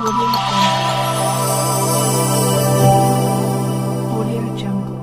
Audio Jungle.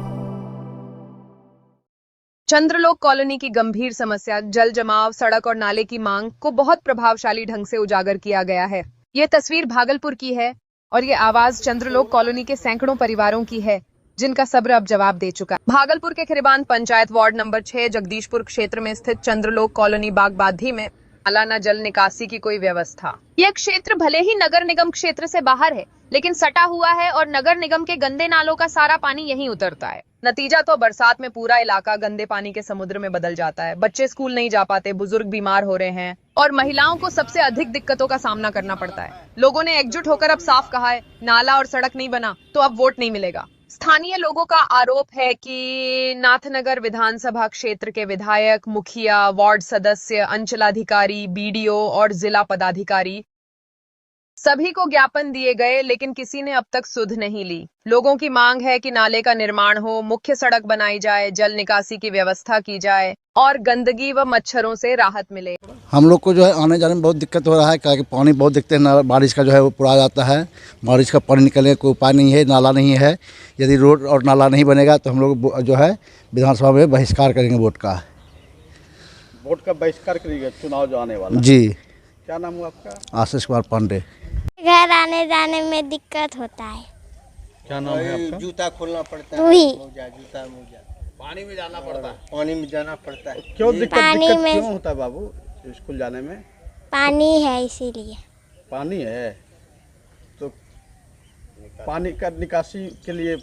चंद्रलोक colony की गंभीर समस्या जल जमाव, सड़क और नाले की मांग को बहुत प्रभावशाली ढंग से उजागर किया गया है। ये तस्वीर भागलपुर की है और ये आवाज चंद्रलोक कॉलोनी के सैकड़ों परिवारों की है, जिनका सब्र अब जवाब दे चुका है। भागलपुर के खिरबान पंचायत वार्ड नंबर 6 जगदीशपुर क्षेत्र में स्थित चंद्रलोक कॉलोनी बागबाधी में नाला न जल निकासी की कोई व्यवस्था। यह क्षेत्र भले ही नगर निगम क्षेत्र से बाहर है, लेकिन सटा हुआ है और नगर निगम के गंदे नालों का सारा पानी यहीं उतरता है। नतीजा तो बरसात में पूरा इलाका गंदे पानी के समुद्र में बदल जाता है। बच्चे स्कूल नहीं जा पाते, बुजुर्ग बीमार हो रहे हैं और महिलाओं को सबसे अधिक दिक्कतों का सामना करना पड़ता है। लोगों ने एकजुट होकर अब साफ कहा है, नाला और सड़क नहीं बना तो अब वोट नहीं मिलेगा। स्थानीय लोगों का आरोप है कि नाथनगर विधानसभा क्षेत्र के विधायक, मुखिया, वार्ड सदस्य, अंचलाधिकारी, बीडीओ और जिला पदाधिकारी सभी को ज्ञापन दिए गए, लेकिन किसी ने अब तक सुध नहीं ली। लोगों की मांग है कि नाले का निर्माण हो, मुख्य सड़क बनाई जाए, जल निकासी की व्यवस्था की जाए और गंदगी व मच्छरों से राहत मिले। हम लोग को जो है आने जाने में बहुत दिक्कत हो रहा है, क्योंकि पानी बहुत दिखते हैं। बारिश का जो है वो पूरा जाता है, बारिश का पानी निकलने का कोई उपाय नहीं है, नाला नहीं है। यदि रोड और नाला नहीं बनेगा तो हम लोग जो है विधानसभा में बहिष्कार करेंगे वोट का बहिष्कार करेंगे। चुनाव जो आने वाला जी। क्या नाम हुआ आपका? आशीष कुमार पांडे। घर आने जाने में दिक्कत होता है। क्या नाम है आपका? जूता खोलना पड़ता है, रूही। जूता मोजा पानी में जाना पड़ता है। क्यों दिक्कत में क्यों होता है बाबू स्कूल जाने में? पानी है इसीलिए। पानी है तो पानी का निकासी के लिए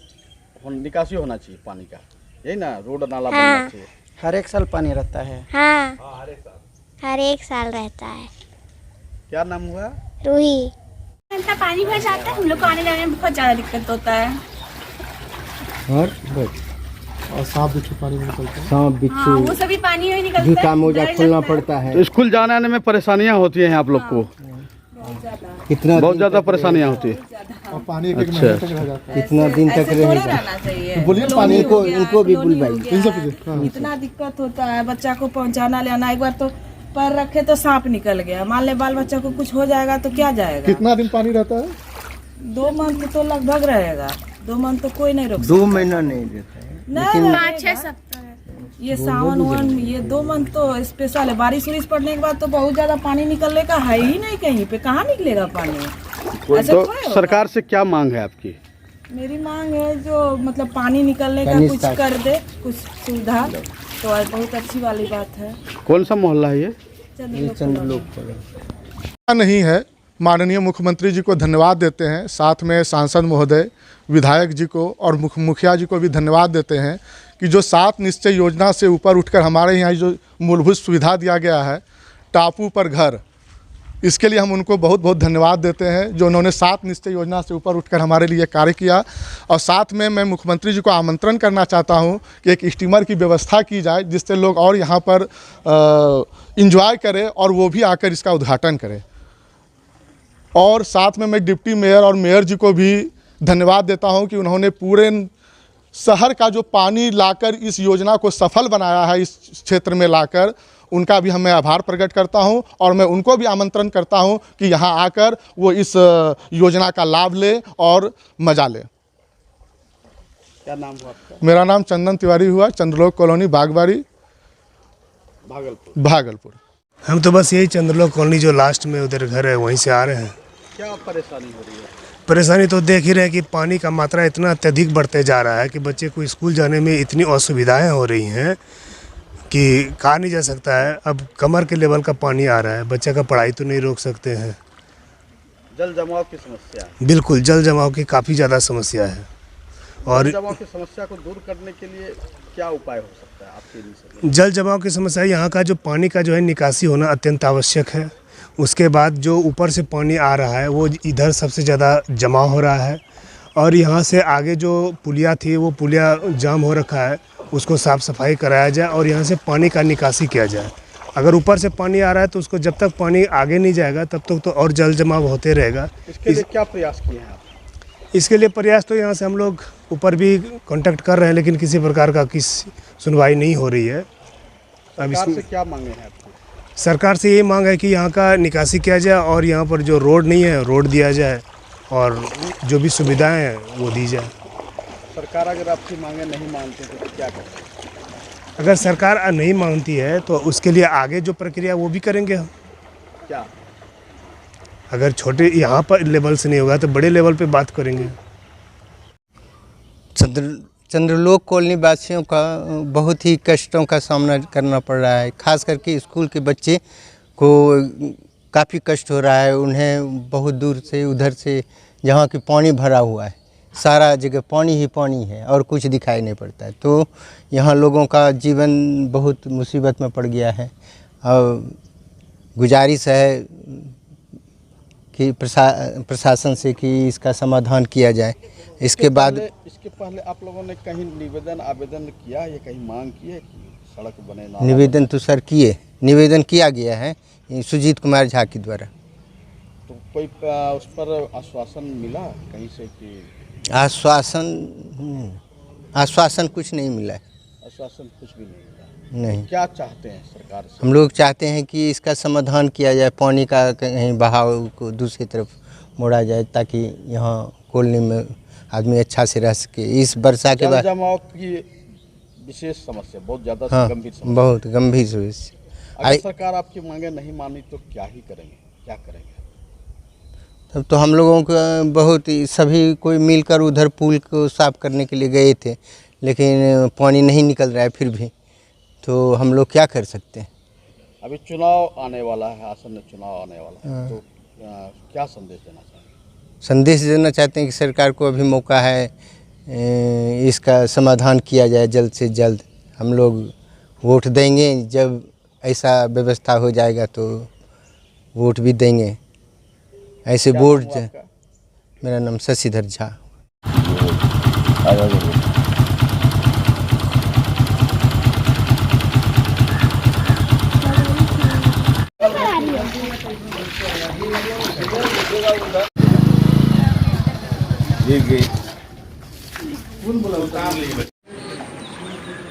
निकासी होना चाहिए पानी का, यही ना, रोड नाला बनना चाहिए। हर एक साल पानी रहता है। हाँ, हर एक साल रहता है। क्या नाम हुआ? रूही। इतना पानी भर जाता है, हम लोग को आने जाने में बहुत ज़्यादा दिक्कत होता है। और सांप बिच्छू पानी में निकलता है। सांप हाँ, वो सभी पानी में निकलता है। जूता मोजा खोलना पड़ता है। तो स्कूल जाने आने में परेशानियाँ होती हैं आप लोग को? कितना बहुत ज़्यादा परेशानियाँ होती है। और पानी एक महीने तक रह जाता है। कितना दिन तक रहेगा? बोलिए पानी को इनको भी बुलवाइए। इतना दिक्कत होता है, बच्चा को पहुंचाना ले आना। एक बार तो पैर रखे तो सांप निकल गया, मान ले बाल बच्चा को कुछ हो जाएगा तो क्या जाएगा। कितना दिन पानी रहता है? 2 मंथ तो लगभग रहेगा। 2 मंथ तो कोई नहीं रोक सकता। 2 महीना नहीं रहता है, नहीं 5-6 सप्ताह। ये सावन वन, ये 2 मंथ तो स्पेशल है। बारिश उरिश पड़ने के बाद तो बहुत ज्यादा पानी निकलने का है ही नहीं, कहीं पे कहाँ निकलेगा पानी। तो सरकार से क्या मांग है आपकी? मेरी मांग है जो मतलब पानी निकलने का कुछ कर दे, कुछ सुविधा, तो बहुत अच्छी वाली बात है। कौन सा मोहल्ला है ये? चंद्रलोक। नहीं है। माननीय मुख्यमंत्री जी को धन्यवाद देते हैं, साथ में सांसद महोदय, विधायक जी को और मुखिया जी को भी धन्यवाद देते हैं कि जो 7 निश्चय योजना से ऊपर उठकर हमारे यहाँ जो मूलभूत सुविधा दिया गया है, टापू पर घर, इसके लिए हम उनको बहुत बहुत धन्यवाद देते हैं, जो उन्होंने 7 निश्चय योजना से ऊपर उठकर हमारे लिए कार्य किया। और साथ में मैं मुख्यमंत्री जी को आमंत्रण करना चाहता हूं कि एक स्टीमर की व्यवस्था की जाए, जिससे लोग और यहाँ पर इंजॉय करें और वो भी आकर इसका उद्घाटन करें। और साथ में मैं डिप्टी मेयर और मेयर जी को भी धन्यवाद देता हूं कि उन्होंने पूरे शहर का जो पानी लाकर इस योजना को सफल बनाया है, इस क्षेत्र में लाकर, उनका भी मैं आभार प्रकट करता हूं। और मैं उनको भी आमंत्रण करता हूं कि यहां आकर वो इस योजना का लाभ ले और मजा ले। क्या नाम हुआ आपका? मेरा नाम चंदन तिवारी हुआ, चंद्रलोक कॉलोनी बागबाड़ी, भागलपुर। हम तो बस यही चंद्रलोक कॉलोनी जो लास्ट में उधर घर है वहीं से आ रहे हैं। क्या परेशानी हो रही है? परेशानी तो देख ही रहे कि पानी का मात्रा इतना अत्यधिक बढ़ते जा रहा है कि बच्चे को स्कूल जाने में इतनी असुविधाएं हो रही हैं कि कहा नहीं जा सकता है। अब कमर के लेवल का पानी आ रहा है, बच्चे का पढ़ाई तो नहीं रोक सकते हैं। जल जमाव की समस्या? बिल्कुल, जल जमाव की काफ़ी ज़्यादा समस्या है। और जल जमाव की समस्या को दूर करने के लिए क्या उपाय हो सकता है आपके? जल जमाव की समस्या, यहाँ का जो पानी का जो है निकासी होना अत्यंत आवश्यक है। उसके बाद जो ऊपर से पानी आ रहा है वो इधर सबसे ज़्यादा जमा हो रहा है। और यहाँ से आगे जो पुलिया थी वो पुलिया जाम हो रखा है, उसको साफ़ सफाई कराया जाए और यहाँ से पानी का निकासी किया जाए। अगर ऊपर से पानी आ रहा है तो उसको जब तक पानी आगे नहीं जाएगा तब तक तो और जल जमाव होते रहेगा। इसके लिए क्या प्रयास किए हैं आप? इसके लिए प्रयास तो यहाँ से हम लोग ऊपर भी कांटेक्ट कर रहे हैं, लेकिन किसी प्रकार का सुनवाई नहीं हो रही है। सरकार से क्या मांगे हैं आपकी? सरकार से यही मांग है कि यहाँ का निकासी किया जाए और यहाँ पर जो रोड नहीं है रोड दिया जाए और जो भी सुविधाएं हैं वो दी जाए। सरकार अगर आपकी मांगे नहीं मानती तो क्या करें? अगर सरकार नहीं मानती है तो उसके लिए आगे जो प्रक्रिया वो भी करेंगे हम। क्या? अगर छोटे यहाँ पर लेवल से नहीं होगा तो बड़े लेवल पे बात करेंगे। चंद्रलोक कॉलोनी वासियों का बहुत ही कष्टों का सामना करना पड़ रहा है। खास करके स्कूल के बच्चे को काफ़ी कष्ट हो रहा है। उन्हें बहुत दूर से उधर से जहाँ की पानी भरा हुआ है, सारा जगह पानी ही पानी है और कुछ दिखाई नहीं पड़ता है। तो यहाँ लोगों का जीवन बहुत मुसीबत में पड़ गया है। और गुजारिश है कि प्रशासन से कि इसका समाधान किया जाए। इसके पहले आप लोगों ने कहीं आवेदन किया है या कहीं मांग की है कि सड़क बने? निवेदन तो सर निवेदन किया गया है सुजीत कुमार झा के द्वारा। तो कोई उस पर आश्वासन मिला कहीं से कि? आश्वासन कुछ नहीं मिला है। आश्वासन कुछ भी नहीं मिला? नहीं। क्या चाहते हैं सरकार से? हम लोग चाहते हैं कि इसका समाधान किया जाए, पानी का कहीं बहाव को दूसरी तरफ मोड़ा जाए ताकि यहाँ कॉलोनी में आदमी अच्छा से रह सके। इस वर्षा के बाद जलजमाव की विशेष समस्या, बहुत ज़्यादा गंभीर समस्या, बहुत गंभीर समस्या। अगर सरकार आपकी मांगे नहीं मानी तो क्या करेंगे? तब तो हम लोगों को बहुत सभी कोई मिलकर उधर पुल को साफ करने के लिए गए थे, लेकिन पानी नहीं निकल रहा है फिर भी, तो हम लोग क्या कर सकते हैं। अभी चुनाव आने वाला है, आसन्न चुनाव आने वाला है, तो क्या संदेश देना चाहेंगे? संदेश देना चाहते हैं कि सरकार को अभी मौका है, इसका समाधान किया जाए जल्द से जल्द। हम लोग वोट देंगे, जब ऐसा व्यवस्था हो जाएगा तो वोट भी देंगे। ऐसे वोट मेरा नाम शशिधर झा।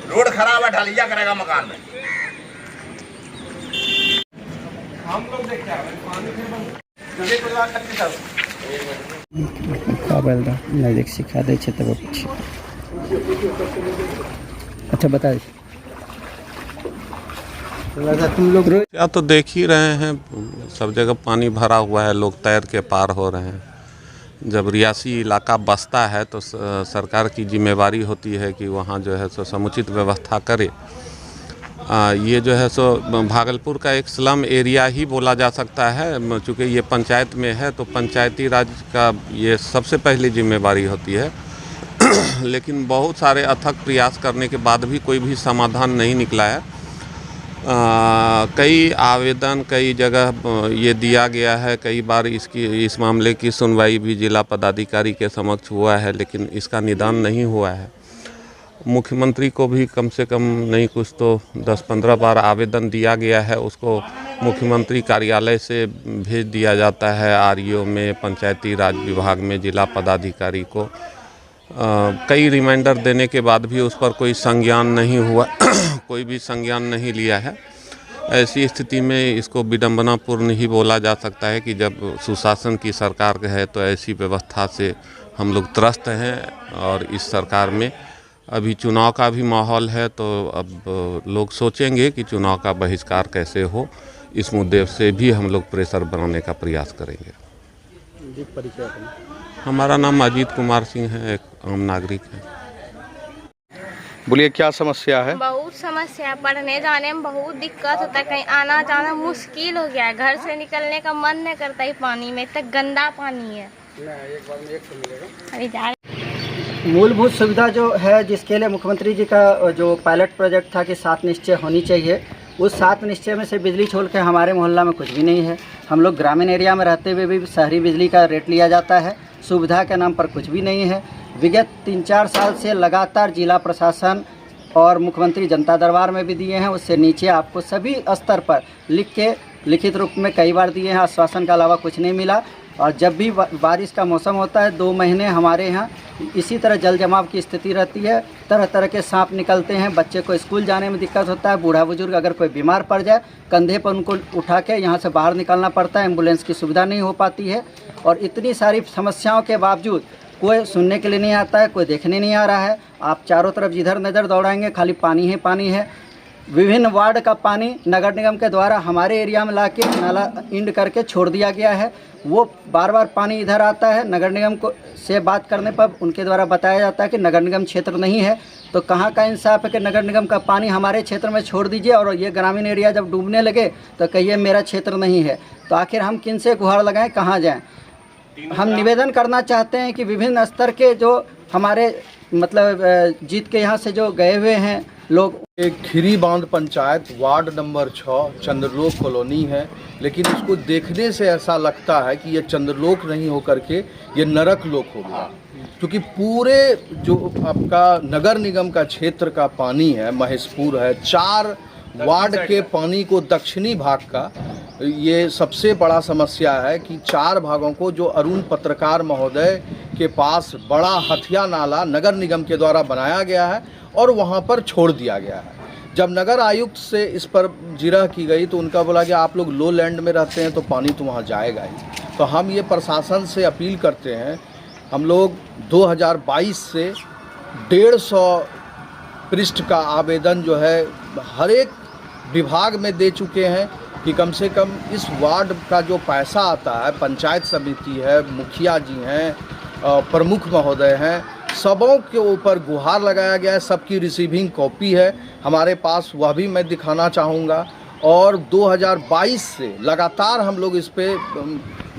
रोड खराब है, ढालिया करेगा मकान में। नजदीक सिखा दे तब अच्छा बता। तुम लोग क्या तो देख ही रहे हैं, सब जगह पानी भरा हुआ है, लोग तैर के पार हो रहे हैं। जब रियासी इलाका बसता है तो सरकार की जिम्मेवारी होती है कि वहाँ जो है सो समुचित व्यवस्था करे। ये जो है सो भागलपुर का एक स्लम एरिया ही बोला जा सकता है, चूँकि ये पंचायत में है तो पंचायती राज का ये सबसे पहली जिम्मेवारी होती है। लेकिन बहुत सारे अथक प्रयास करने के बाद भी कोई भी समाधान नहीं निकला है। कई आवेदन कई जगह ये दिया गया है, कई बार इस मामले की सुनवाई भी जिला पदाधिकारी के समक्ष हुआ है, लेकिन इसका निदान नहीं हुआ है। मुख्यमंत्री को भी कम से कम नहीं कुछ तो 10-15 बार आवेदन दिया गया है, उसको मुख्यमंत्री कार्यालय से भेज दिया जाता है आरईओ में, पंचायती राज विभाग में जिला पदाधिकारी को। कई रिमाइंडर देने के बाद भी उस पर कोई संज्ञान नहीं हुआ कोई भी संज्ञान नहीं लिया है। ऐसी स्थिति में इसको विडंबनापूर्ण ही बोला जा सकता है कि जब सुशासन की सरकार है तो ऐसी व्यवस्था से हम लोग त्रस्त हैं। और इस सरकार में अभी चुनाव का भी माहौल है, तो अब लोग सोचेंगे कि चुनाव का बहिष्कार कैसे हो। इस मुद्दे से भी हम लोग प्रेशर बनाने का प्रयास करेंगे। हमारा नाम अजीत कुमार सिंह है, एक आम नागरिक है। बोलिए, क्या समस्या है? बहुत समस्या, पढ़ने जाने में बहुत दिक्कत होता है, कहीं आना जाना मुश्किल हो गया है, घर से निकलने का मन नहीं करता है, पानी में इतना गंदा पानी है। मूलभूत सुविधा जो है, जिसके लिए मुख्यमंत्री जी का जो पायलट प्रोजेक्ट था कि 7 निश्चय होनी चाहिए, उस 7 निश्चय में से बिजली छोड़ के हमारे मोहल्ला में कुछ भी नहीं है। हम लोग ग्रामीण एरिया में रहते हुए भी शहरी बिजली का रेट लिया जाता है, सुविधा के नाम पर कुछ भी नहीं है। विगत 3-4 साल से लगातार जिला प्रशासन और मुख्यमंत्री जनता दरबार में भी दिए हैं, उससे नीचे आपको सभी स्तर पर लिखित रूप में कई बार दिए हैं, आश्वासन के अलावा कुछ नहीं मिला। और जब भी बारिश का मौसम होता है 2 महीने हमारे यहाँ इसी तरह जल जमाव की स्थिति रहती है। तरह तरह के सांप निकलते हैं, बच्चे को स्कूल जाने में दिक्कत होता है, बूढ़ा बुजुर्ग अगर कोई बीमार पड़ जाए कंधे पर उनको उठा के यहाँ से बाहर निकलना पड़ता है, एम्बुलेंस की सुविधा नहीं हो पाती है। और इतनी सारी समस्याओं के बावजूद कोई सुनने के लिए नहीं आता है, कोई देखने नहीं आ रहा है। आप चारों तरफ जिधर नज़र दौड़ाएंगे खाली पानी ही पानी है। विभिन्न वार्ड का पानी नगर निगम के द्वारा हमारे एरिया में लाके नाला इंड करके छोड़ दिया गया है। वो बार बार पानी इधर आता है। नगर निगम को से बात करने पर उनके द्वारा बताया जाता है कि नगर निगम क्षेत्र नहीं है। तो कहाँ का इंसाफ है कि नगर निगम का पानी हमारे क्षेत्र में छोड़ दीजिए और ये ग्रामीण एरिया जब डूबने लगे तो कहिए मेरा क्षेत्र नहीं है। तो आखिर हम किन से गुहार लगाएं, कहाँ जाएं? हम निवेदन करना चाहते हैं कि विभिन्न स्तर के जो हमारे मतलब जीत के यहाँ से जो गए हुए हैं लोग। एक खीरी बांध पंचायत वार्ड नंबर 6 चंद्रलोक कॉलोनी है, लेकिन इसको देखने से ऐसा लगता है कि ये चंद्रलोक नहीं होकर के ये नरक लोक हो गया, क्योंकि पूरे जो आपका नगर निगम का क्षेत्र का पानी है, महेशपुर है, 4 वार्ड के पानी को दक्षिणी भाग का ये सबसे बड़ा समस्या है कि 4 भागों को जो अरुण पत्रकार महोदय के पास बड़ा हथिया नाला नगर निगम के द्वारा बनाया गया है और वहाँ पर छोड़ दिया गया है। जब नगर आयुक्त से इस पर जिरह की गई तो उनका बोला कि आप लोग लो लैंड में रहते हैं तो पानी तो वहाँ जाएगा ही। तो हम ये प्रशासन से अपील करते हैं, हम लोग 2022 से 150 पृष्ठ का आवेदन जो है हर एक विभाग में दे चुके हैं कि कम से कम इस वार्ड का जो पैसा आता है, पंचायत समिति है, मुखिया जी हैं, प्रमुख महोदय हैं, सबों के ऊपर गुहार लगाया गया है। सबकी रिसीविंग कॉपी है हमारे पास, वह भी मैं दिखाना चाहूँगा। और 2022 से लगातार हम लोग इस पे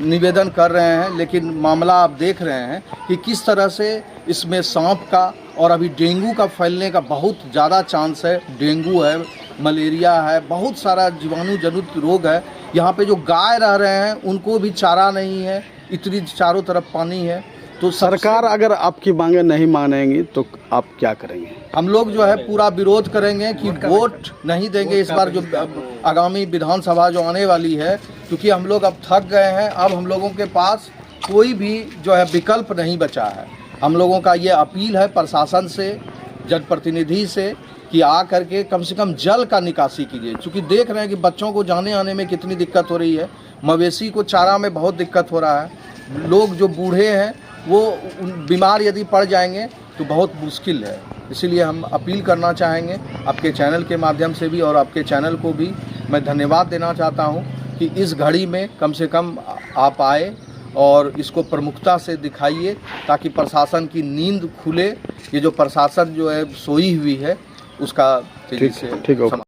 निवेदन कर रहे हैं, लेकिन मामला आप देख रहे हैं कि किस तरह से इसमें सांप का और अभी डेंगू का फैलने का बहुत ज़्यादा चांस है। डेंगू है, मलेरिया है, बहुत सारा जीवाणु जनित रोग है। यहाँ पे जो गाय रह रहे हैं उनको भी चारा नहीं है, इतनी चारों तरफ पानी है। तो सरकार अगर आपकी मांगे नहीं मानेंगी तो आप क्या करेंगे? हम लोग जो है पूरा विरोध करेंगे कि वोट नहीं देंगे इस बार जो आगामी विधानसभा जो आने वाली है, क्योंकि हम लोग अब थक गए हैं। अब हम लोगों के पास कोई भी जो है विकल्प नहीं बचा है। हम लोगों का ये अपील है प्रशासन से, जनप्रतिनिधि से कि आ करके कम से कम जल का निकासी कीजिए, क्योंकि देख रहे हैं कि बच्चों को जाने आने में कितनी दिक्कत हो रही है, मवेशी को चारा में बहुत दिक्कत हो रहा है। लोग जो बूढ़े हैं वो बीमार यदि पड़ जाएंगे तो बहुत मुश्किल है। इसीलिए हम अपील करना चाहेंगे आपके चैनल के माध्यम से भी, और आपके चैनल को भी मैं धन्यवाद देना चाहता हूं कि इस घड़ी में कम से कम आप आए और इसको प्रमुखता से दिखाइए, ताकि प्रशासन की नींद खुले। ये जो प्रशासन जो है सोई हुई है उसका तेजी से